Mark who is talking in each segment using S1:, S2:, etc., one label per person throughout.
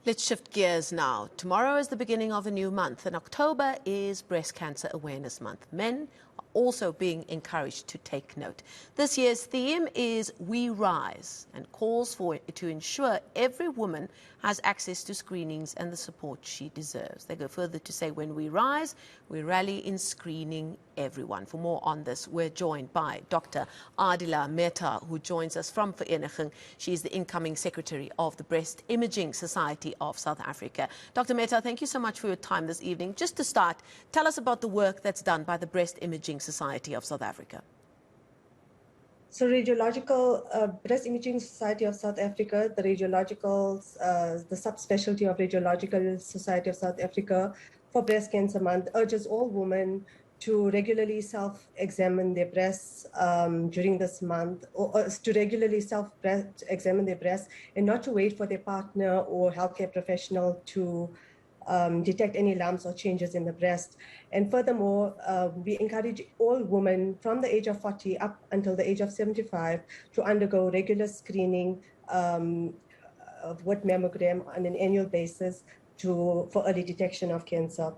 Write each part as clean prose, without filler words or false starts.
S1: Let's shift gears now. Tomorrow is the beginning of a new month, and October is Breast Cancer Awareness Month. Men are also being encouraged to take note. This year's theme is We Rise and calls to ensure every woman has access to screenings and the support she deserves. They go further to say when we rise, we rally in screening everyone. For more on this, we're joined by Dr Aadila Mehtar, who joins us from Vereniging. She is the incoming Secretary of the Breast Imaging Society of South Africa. Dr Mehtar, thank you so much for your time this evening. Just to start, tell us about the work that's done by the Breast Imaging Society of South Africa.
S2: So Breast Imaging Society of South Africa, the subspecialty of Radiological Society of South Africa for Breast Cancer Month urges all women to regularly self-examine their breasts during this month, or to regularly self-examine their breasts and not to wait for their partner or healthcare professional to detect any lumps or changes in the breast. And furthermore, we encourage all women from the age of 40 up until the age of 75 to undergo regular screening with mammogram on an annual basis for early detection of cancer.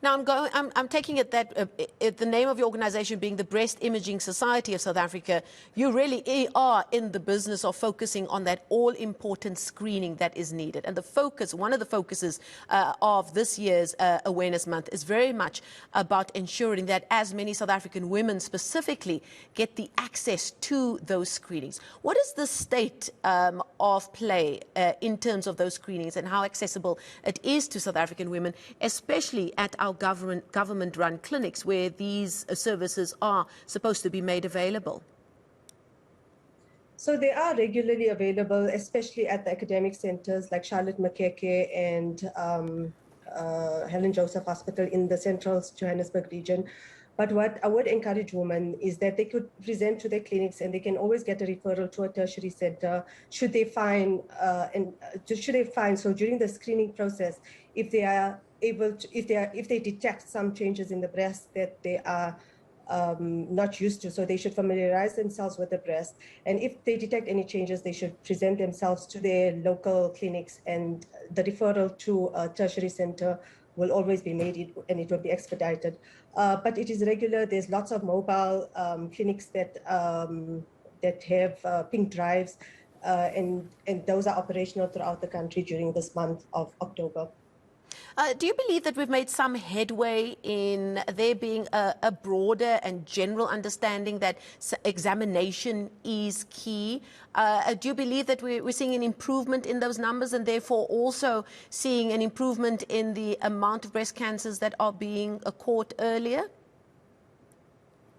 S1: Now, I'm taking it that the name of your organization being the Breast Imaging Society of South Africa, you really are in the business of focusing on that all-important screening that is needed. And the focus, one of the focuses of this year's Awareness Month is very much about ensuring that as many South African women specifically get the access to those screenings. What is the state of play in terms of those screenings and how accessible it is to South African women, especially at our government-run clinics where these services are supposed to be made available?
S2: So they are regularly available, especially at the academic centers like Charlotte Maxeke and Helen Joseph Hospital in the central Johannesburg region. But what I would encourage women is that they could present to their clinics and they can always get a referral to a tertiary center should they find, so during the screening process, if they are able to, if they detect some changes in the breast that they are not used to, so they should familiarize themselves with the breast. And if they detect any changes, they should present themselves to their local clinics, and the referral to a tertiary center will always be made and it will be expedited. But it is regular. There's lots of mobile clinics that have pink drives, and those are operational throughout the country during this month of October.
S1: Do you believe that we've made some headway in there being a broader and general understanding that examination is key? Do you believe that we're seeing an improvement in those numbers and therefore also seeing an improvement in the amount of breast cancers that are being caught earlier?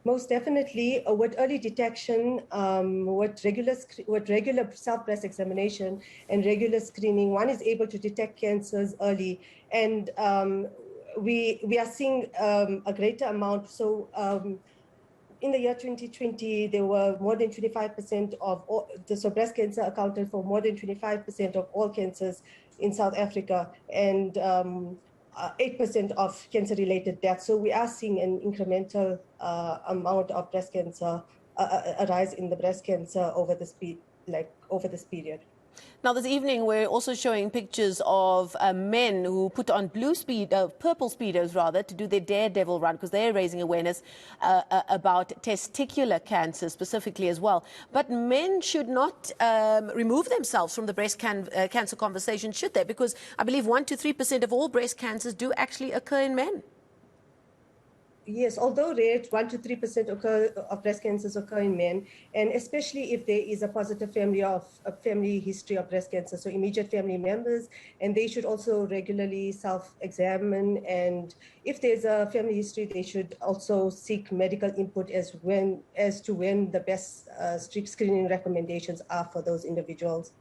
S2: Most definitely, with early detection, with regular self-breast examination and regular screening, one is able to detect cancers early, and we are seeing a greater amount. So in the year 2020, there were more than 25% of all, so breast cancer accounted for more than 25% of all cancers in South Africa, and 8% of cancer-related deaths. So we are seeing an incremental amount of breast cancer, a rise in the breast cancer over this period.
S1: Now, this evening, we're also showing pictures of men who put on purple speedos, rather, to do their daredevil run, because they're raising awareness about testicular cancer specifically as well. But men should not remove themselves from the breast cancer conversation, should they? Because I believe 1 to 3% of all breast cancers do actually occur in men.
S2: Yes, although rare, 1 to 3% of breast cancers occur in men, and especially if there is a positive family history of breast cancer, so immediate family members, and they should also regularly self-examine. And if there's a family history, they should also seek medical input as to when the best strict screening recommendations are for those individuals.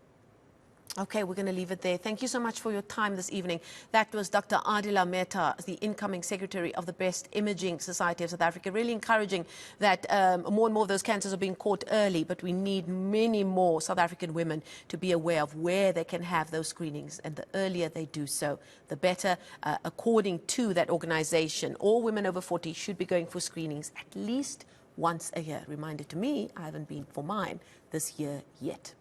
S1: Okay, we're going to leave it there. Thank you so much for your time this evening. That was Dr Aadila Mehtar, the incoming Secretary of the Breast Imaging Society of South Africa, really encouraging that more and more of those cancers are being caught early, but we need many more South African women to be aware of where they can have those screenings, and the earlier they do so, the better. According to that organization, all women over 40 should be going for screenings at least once a year. Reminder to me, I haven't been for mine this year yet.